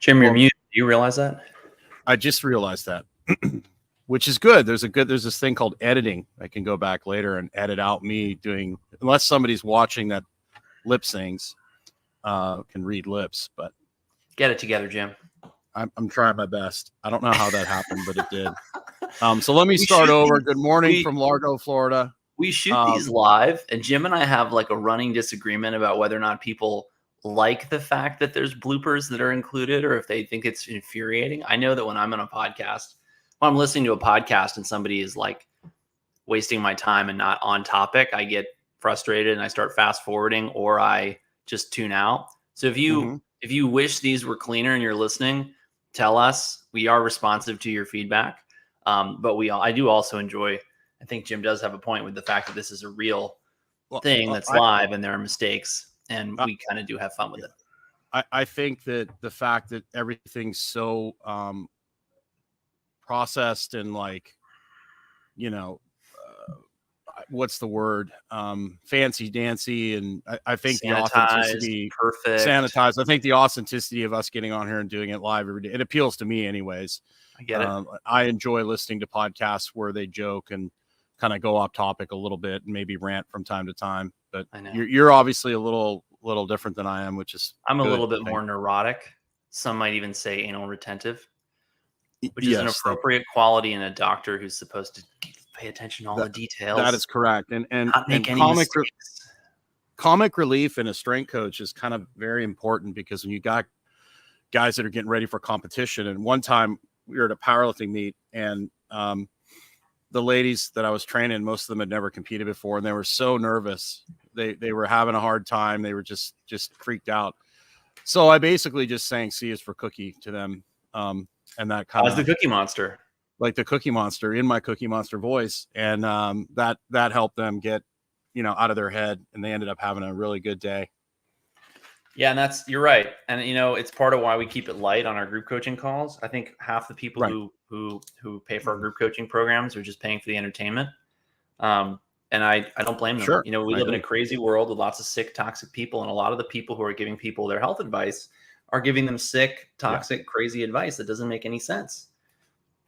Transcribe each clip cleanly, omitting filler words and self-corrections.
Jim, you're mute. Do you realize that? I just realized that, which is good. There's this thing called editing. I can go back later and edit out me doing, unless somebody's watching that lip syncs, can read lips, but get it together, Jim. I'm trying my best. I don't know how that happened, but it did. So let me start over. Good morning from Largo, Florida. We shoot these live, and Jim and I have like a running disagreement about whether or not people like the fact that there's bloopers that are included or if they think it's infuriating. I know that when I'm on a podcast, when I'm listening to a podcast and somebody is like wasting my time and not on topic, I get frustrated and I start fast forwarding or I just tune out. So if you wish these were cleaner and you're listening, tell us. We are responsive to your feedback. But I do also enjoy, I think Jim does have a point with the fact that this is a real thing that's live and there are mistakes. And we kind of do have fun with it. I think that the fact that everything's so processed and like, what's the word? Fancy dancy. And I think the authenticity, perfect, sanitized. I think the authenticity of us getting on here and doing it live every day, it appeals to me anyways. I get it. I enjoy listening to podcasts where they joke and kind of go off topic a little bit and maybe rant from time to time. But you're obviously a little different than I am, which is I'm a little bit more neurotic. Some might even say anal retentive, which is an appropriate quality in a doctor who's supposed to pay attention to all the details. That is correct. And comic relief in a strength coach is kind of very important because when you got guys that are getting ready for competition, and one time we were at a powerlifting meet and the ladies that I was training, most of them had never competed before, and they were so nervous. They were having a hard time. They were just freaked out. So I basically just sang "C is for Cookie" to them, and that kind of the Cookie Monster, like the Cookie Monster in my Cookie Monster voice, and that helped them get out of their head, and they ended up having a really good day. Yeah, and you're right. And it's part of why we keep it light on our group coaching calls. I think half the people who pay for our group coaching programs are just paying for the entertainment. And I don't blame them. Sure, we live in a crazy world with lots of sick, toxic people. And a lot of the people who are giving people their health advice are giving them sick, toxic, crazy advice that doesn't make any sense.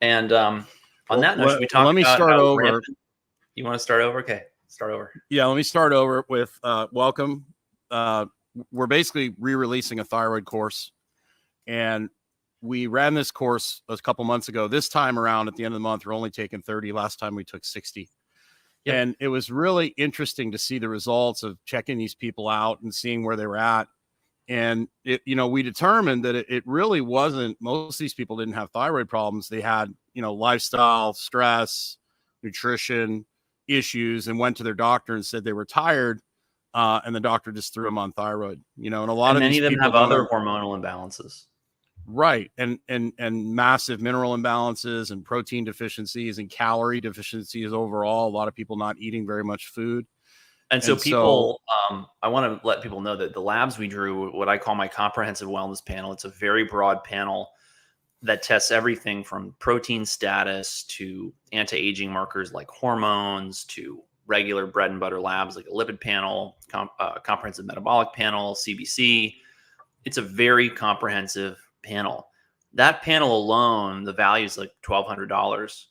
And on that note, should we talk let me start over. You want to start over? Okay, start over. Yeah, let me start over with welcome. We're basically re-releasing a thyroid course, and we ran this course a couple months ago. This time around at the end of the month, we're only taking 30. Last time we took 60. Yep. And it was really interesting to see the results of checking these people out and seeing where they were at. And we determined that it really wasn't, most of these people didn't have thyroid problems. They had, lifestyle, stress, nutrition issues, and went to their doctor and said they were tired. And the doctor just threw them on thyroid, and a lot of many these of them people have other hormonal imbalances. Right. And massive mineral imbalances and protein deficiencies and calorie deficiencies overall. A lot of people not eating very much food. And so people, I want to let people know that the labs we drew, what I call my comprehensive wellness panel, it's a very broad panel that tests everything from protein status to anti-aging markers like hormones to regular bread and butter labs like a lipid panel, comprehensive metabolic panel, CBC. It's a very comprehensive panel. That panel alone, the value is like $1,200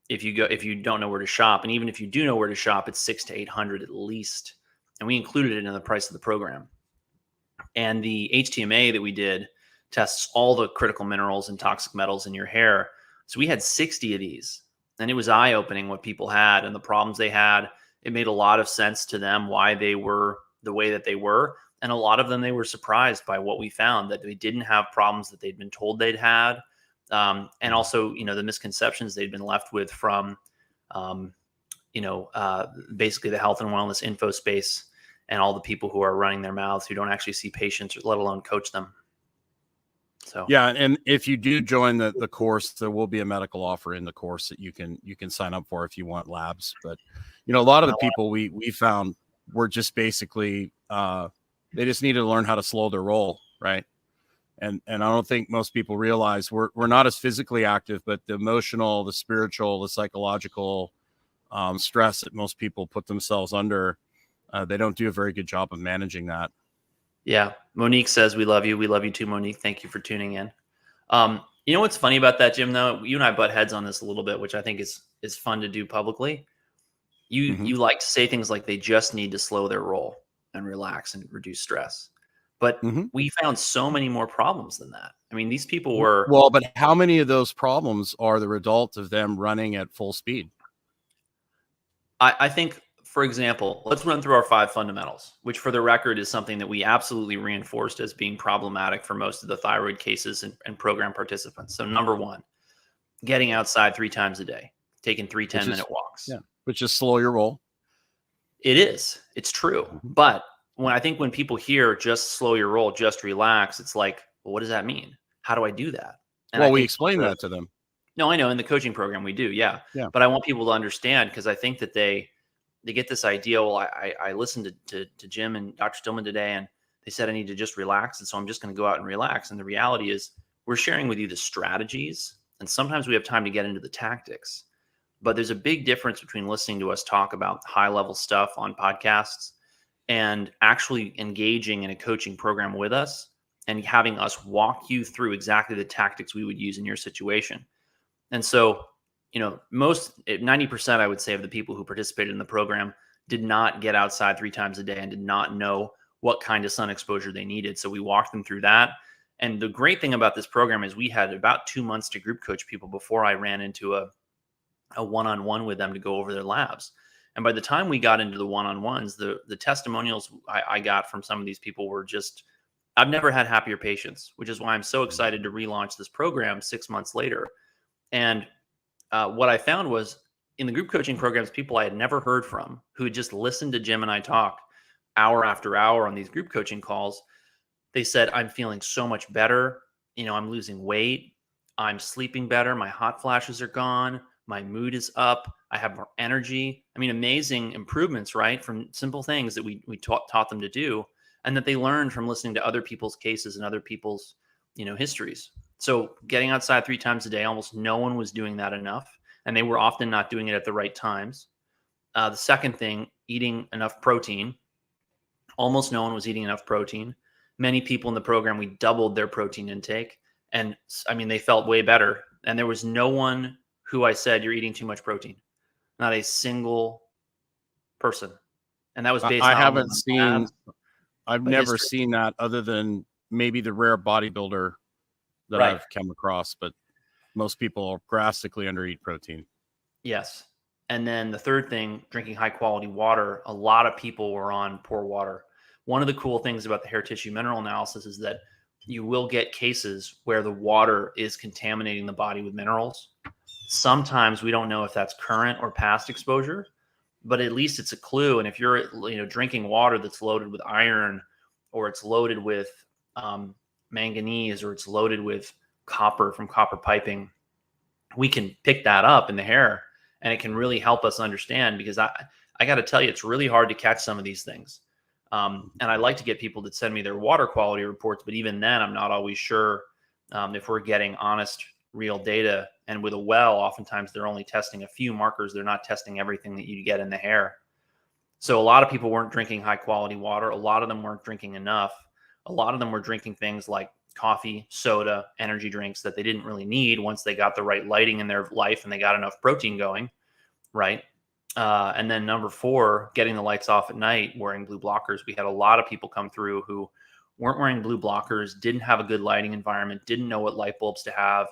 if you don't know where to shop. And even if you do know where to shop, it's $600 to $800 at least. And we included it in the price of the program. And the HTMA that we did tests all the critical minerals and toxic metals in your hair. So we had 60 of these, and it was eye-opening what people had and the problems they had. It made a lot of sense to them why they were the way that they were. And a lot of them, they were surprised by what we found, that they didn't have problems that they'd been told they'd had. And also, the misconceptions they'd been left with from, basically the health and wellness info space and all the people who are running their mouths who don't actually see patients, let alone coach them. So, yeah. And if you do join the course, there will be a medical offer in the course that you can sign up for if you want labs. But, a lot of the people we found were just basically, they just needed to learn how to slow their roll. Right. And I don't think most people realize we're not as physically active, but the emotional, the spiritual, the psychological stress that most people put themselves under, they don't do a very good job of managing that. Yeah. Monique says, we love you. We love you too, Monique. Thank you for tuning in. You know what's funny about that, Jim, though? You and I butt heads on this a little bit, which I think is fun to do publicly. Hmm. You like to say things like they just need to slow their roll and relax and reduce stress. But Hmm. we found so many more problems than that. I mean, these people were, Well, but how many of those problems are the result of them running at full speed? I think, for example, let's run through our 5 fundamentals, which for the record is something that we absolutely reinforced as being problematic for most of the thyroid cases and program participants. So number one, getting outside 3 times a day, taking three Which 10 is, minute walks. yeah, which is slow your roll. It is. It's true. Mhm. But when people hear just slow your roll, just relax, it's like, well, what does that mean? How do I do that? And I Well, we think explain that to them. no, I know in the coaching program we do, yeah. Yeah. But I want people to understand because I think that they get this idea. Well, I listened to Jim and Dr. Stillman today, and they said I need to just relax, and so I'm just going to go out and relax. And the reality is, we're sharing with you the strategies, and sometimes we have time to get into the tactics. But there's a big difference between listening to us talk about high level stuff on podcasts and actually engaging in a coaching program with us and having us walk you through exactly the tactics we would use in your situation. And so, most 90%, I would say, of the people who participated in the program did not get outside 3 times a day and did not know what kind of sun exposure they needed. So we walked them through that. And the great thing about this program is we had about 2 months to group coach people before I ran into a one-on-one with them to go over their labs. And by the time we got into the one-on-ones, the testimonials I got from some of these people were just, I've never had happier patients, which is why I'm so excited to relaunch this program 6 months later. And what I found was in the group coaching programs, people I had never heard from who had just listened to Jim and I talk hour after hour on these group coaching calls, they said, I'm feeling so much better. I'm losing weight. I'm sleeping better. My hot flashes are gone. My mood is up. I have more energy. I mean, amazing improvements, right? From simple things that we taught them to do and that they learned from listening to other people's cases and other people's, histories. So getting outside 3 times a day, almost no one was doing that enough. And they were often not doing it at the right times. The second thing, eating enough protein. Almost no one was eating enough protein. Many people in the program, we doubled their protein intake. And I mean, they felt way better. And there was no one who I said, you're eating too much protein. Not a single person. And that was based I not only haven't on seen, labs, I've but never history. seen that other than maybe the rare bodybuilder that Right. I've come across, but most people drastically undereat protein. Yes. And then the third thing, drinking high quality water. A lot of people were on poor water. One of the cool things about the hair tissue mineral analysis is that you will get cases where the water is contaminating the body with minerals. Sometimes we don't know if that's current or past exposure, but at least it's a clue. And if you're, drinking water that's loaded with iron, or it's loaded with manganese, or it's loaded with copper from copper piping, we can pick that up in the hair, and it can really help us understand. Because I got to tell you, it's really hard to catch some of these things. And I like to get people to send me their water quality reports, but even then, I'm not always sure if we're getting honest, real data. And with a well, oftentimes they're only testing a few markers. They're not testing everything that you get in the hair. So a lot of people weren't drinking high quality water. A lot of them weren't drinking enough. A lot of them were drinking things like coffee, soda, energy drinks that they didn't really need once they got the right lighting in their life and they got enough protein going, right? And then number four, getting the lights off at night, wearing blue blockers. We had a lot of people come through who weren't wearing blue blockers, didn't have a good lighting environment, didn't know what light bulbs to have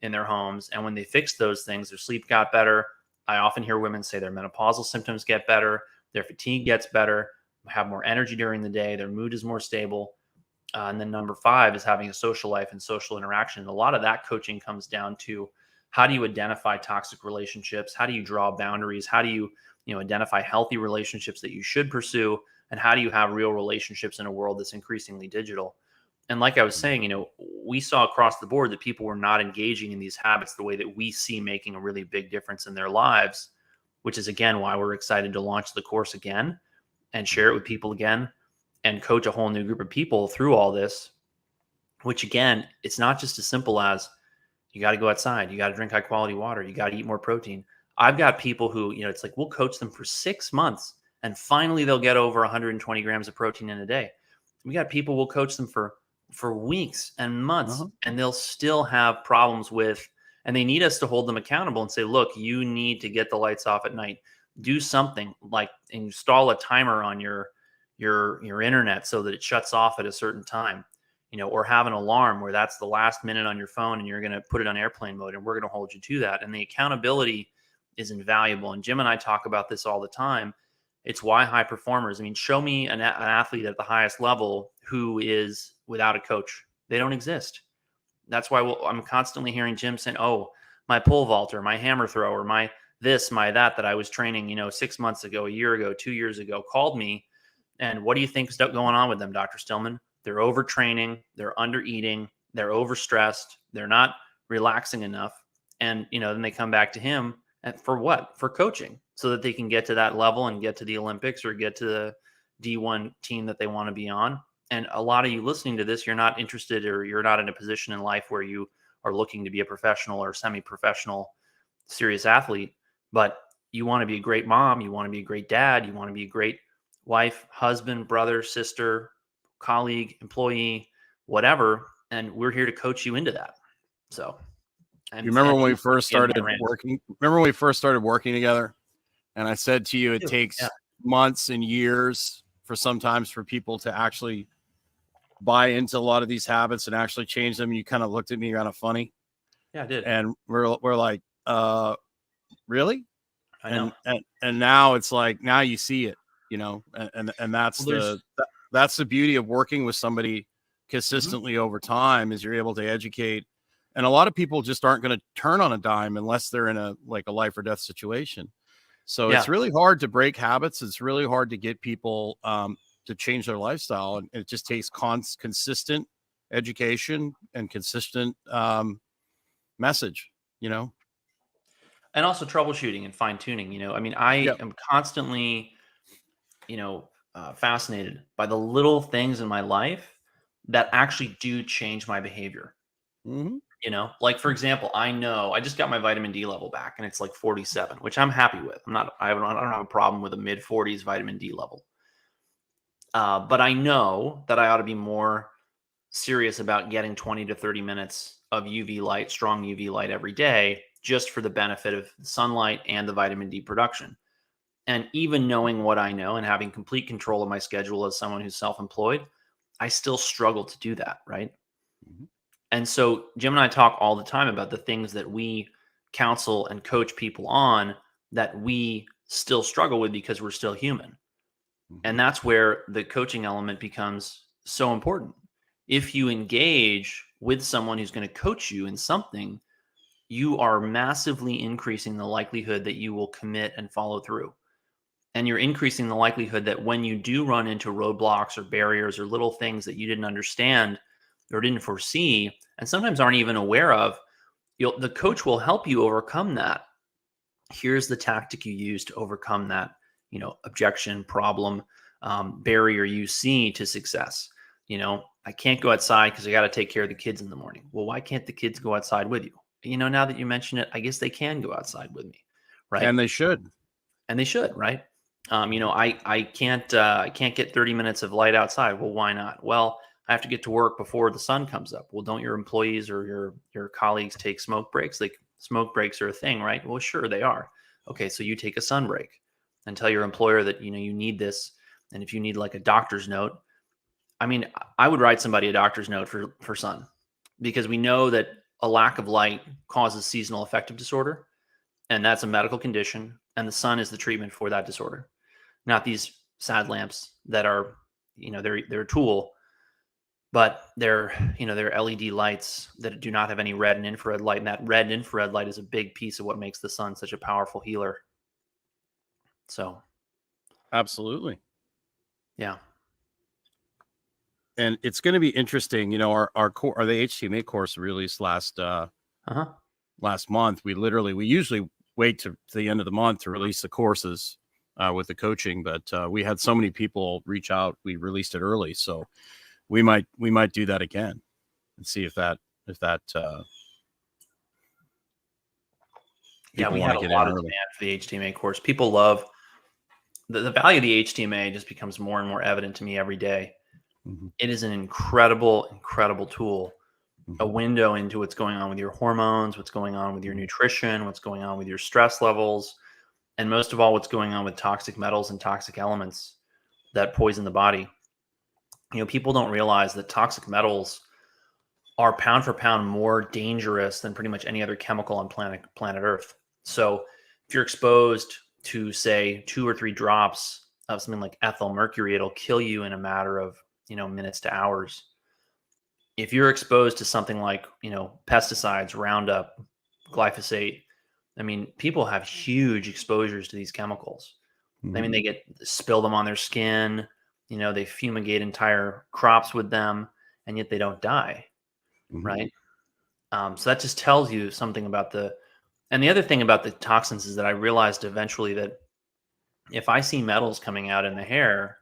in their homes. And when they fixed those things, their sleep got better. I often hear women say their menopausal symptoms get better, their fatigue gets better, have more energy during the day, their mood is more stable. And then number five is having a social life and social interaction. And a lot of that coaching comes down to how do you identify toxic relationships? How do you draw boundaries? How do you, identify healthy relationships that you should pursue? And how do you have real relationships in a world that's increasingly digital? And like I was saying, we saw across the board that people were not engaging in these habits the way that we see making a really big difference in their lives, which is again why we're excited to launch the course again and share it with people again and coach a whole new group of people through all this, which again, it's not just as simple as you got to go outside, you got to drink high quality water, you got to eat more protein. I've got people who, it's like we'll coach them for 6 months and finally they'll get over 120 grams of protein in a day. We got people, we'll coach them for weeks and months, Uh-huh. and they'll still have problems with, and they need us to hold them accountable and say, look, you need to get the lights off at night. Do something like install a timer on your internet so that it shuts off at a certain time, or have an alarm where that's the last minute on your phone and you're going to put it on airplane mode, and we're going to hold you to that. And the accountability is invaluable. And Jim and I talk about this all the time. It's why high performers, I mean, show me an athlete at the highest level who is without a coach. They don't exist. That's why I'm constantly hearing Jim saying, oh, my pole vaulter, my hammer thrower, my this, my that I was training, 6 months ago, a year ago, 2 years ago, called me. And what do you think is going on with them, Dr. Stillman? They're overtraining, they're under eating, they're overstressed, they're not relaxing enough. And, then they come back to him for what? For coaching, so that they can get to that level and get to the Olympics or get to the D1 team that they want to be on. And a lot of you listening to this, you're not interested, or you're not in a position in life where you are looking to be a professional or semi-professional serious athlete, but you want to be a great mom, you want to be a great dad, you want to be a great wife, husband, brother, sister, colleague, employee, whatever. And we're here to coach you into that. So, you remember when we first started working? Remember when we first started working together? And I said to you, it takes months and years sometimes for people to actually buy into a lot of these habits and actually change them. And you kind of looked at me kind of funny. Yeah, I did. And we're like, really? I know. And now it's like, now you see it, and that's that's the beauty of working with somebody consistently over time, is you're able to educate. And a lot of people just aren't going to turn on a dime unless they're in a life or death situation. So it's really hard to break habits. It's really hard to get people to change their lifestyle. And it just takes consistent education and consistent message, And also troubleshooting and fine tuning, I mean, I am constantly, fascinated by the little things in my life that actually do change my behavior. Mm-hmm. Like, for example, I know I just got my vitamin D level back and it's like 47, which I'm happy with. I don't have a problem with a mid 40s vitamin D level. But I know that I ought to be more serious about getting 20 to 30 minutes of UV light, strong UV light every day, just for the benefit of sunlight and the vitamin D production. And even knowing what I know and having complete control of my schedule as someone who's self-employed, I still struggle to do that, right? Mm-hmm. And so Jim and I talk all the time about the things that we counsel and coach people on that we still struggle with because we're still human. Mm-hmm. And that's where the coaching element becomes so important. If you engage with someone who's going to coach you in something, you are massively increasing the likelihood that you will commit and follow through. And you're increasing the likelihood that when you do run into roadblocks or barriers or little things that you didn't understand or didn't foresee, and sometimes aren't even aware of, the coach will help you overcome that. Here's the tactic you use to overcome that, objection, problem, barrier you see to success. I can't go outside because I got to take care of the kids in the morning. Well, why can't the kids go outside with you? Now that you mention it, I guess they can go outside with me, right? And they should. Right? I can't get 30 minutes of light outside. Well, why not? Well, I have to get to work before the sun comes up. Well, don't your employees or your colleagues take smoke breaks? Like, smoke breaks are a thing, right? Well, sure, they are. Okay, so you take a sun break and tell your employer that you need this. And if you need like a doctor's note, I mean, I would write somebody a doctor's note for sun, because we know that a lack of light causes seasonal affective disorder, and that's a medical condition, and the sun is the treatment for that disorder. Not these sad lamps that are, they're a tool, but they're LED lights that do not have any red and infrared light, and that red and infrared light is a big piece of what makes the sun such a powerful healer. So, absolutely, yeah. And it's going to be interesting. Our the HTMA course released last month. We usually wait to the end of the month to release the courses with the coaching, but we had so many people reach out. We released it early, so we might do that again and see if that yeah, we had a lot of demand for the HTMA course. People love the value of the HTMA. Just becomes more and more evident to me every day. It is an incredible, incredible tool, a Mm-hmm. window into what's going on with your hormones, what's going on with your nutrition, what's going on with your stress levels, and most of all, what's going on with toxic metals and toxic elements that poison the body. People don't realize that toxic metals are pound for pound more dangerous than pretty much any other chemical on planet Earth. So if you're exposed to, say, 2 or 3 drops of something like ethyl mercury, it'll kill you in a matter of minutes to hours. If you're exposed to something like pesticides, Roundup, glyphosate, I mean, people have huge exposures to these chemicals. I mean, they spill them on their skin, they fumigate entire crops with them, and yet they don't die. Right. So that just tells you something about and the other thing about the toxins is that I realized eventually that if I see metals coming out in the hair,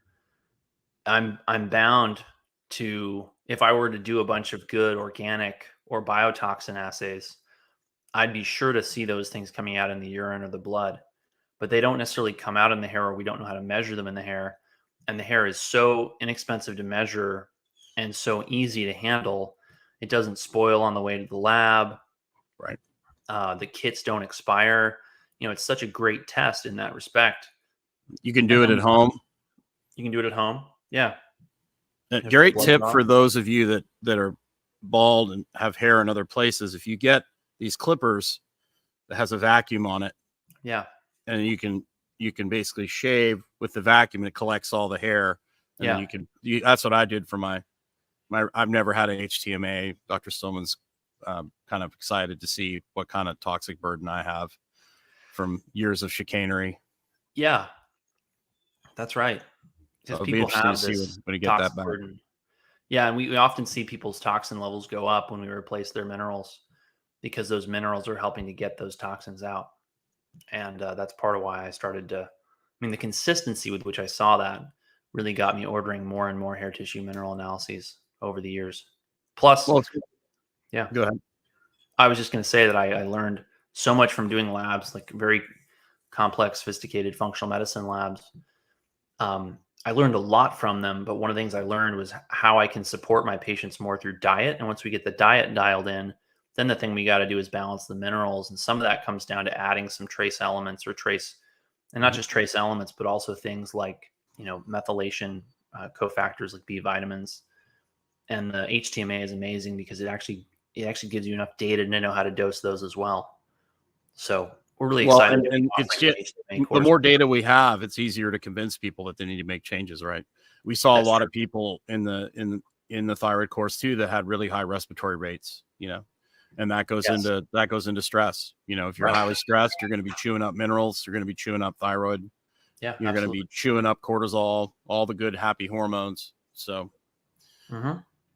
I'm bound to, if I were to do a bunch of good organic or biotoxin assays, I'd be sure to see those things coming out in the urine or the blood, but they don't necessarily come out in the hair, or we don't know how to measure them in the hair. And the hair is so inexpensive to measure and so easy to handle. It doesn't spoil on the way to the lab. Right. The kits don't expire. It's such a great test in that respect. You can do it at home. You can do it at home. Yeah. Great tip for those of you that are bald and have hair in other places. If you get these clippers that has a vacuum on it, yeah, and you can basically shave with the vacuum, and it collects all the hair. And then that's what I did for my I've never had an HTMA. Dr. Stillman's kind of excited to see what kind of toxic burden I have from years of chicanery. Yeah, that's right. Because So people have this when you get that back. burden. Yeah, and we often see people's toxin levels go up when we replace their minerals, because those minerals are helping to get those toxins out. And that's part of why I started to, the consistency with which I saw that really got me ordering more and more hair tissue mineral analyses over the years. Plus, yeah, go ahead. I was just going to say that I learned so much from doing labs, like very complex, sophisticated functional medicine labs. I learned a lot from them, but one of the things I learned was how I can support my patients more through diet. And once we get the diet dialed in, then the thing we got to do is balance the minerals. And some of that comes down to adding some trace elements and not just trace elements, but also things like, methylation cofactors like B vitamins. And the HTMA is amazing because it actually gives you enough data to know how to dose those as well. So we're really excited. And it's just the more data we have, it's easier to convince people that they need to make changes, right? We saw a lot of people in the thyroid course too that had really high respiratory rates, and that goes into stress. If you're highly stressed, you're going to be chewing up minerals, you're going to be chewing up thyroid, you're going to be chewing up cortisol, all the good happy hormones. So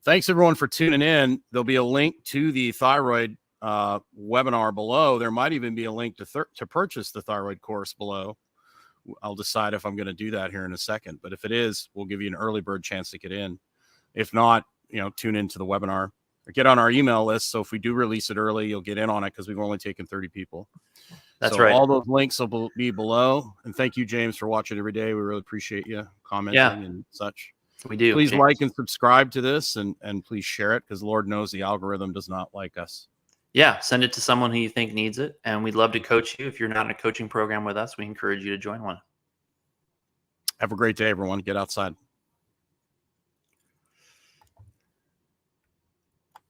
thanks everyone for tuning in. There'll be a link to the thyroid webinar below. There might even be a link to purchase the thyroid course below. I'll decide if I'm going to do that here in a second, but if it is, we'll give you an early bird chance to get in. If not, tune into the webinar or get on our email list. So if we do release it early, you'll get in on it because we've only taken 30 people. That's right. All those links will be below. And thank you, James, for watching every day. We really appreciate you commenting and such. We do. Please like and subscribe to this and please share it, because Lord knows the algorithm does not like us. Yeah, send it to someone who you think needs it, and we'd love to coach you. If you're not in a coaching program with us, we encourage you to join one. Have a great day, everyone. Get outside.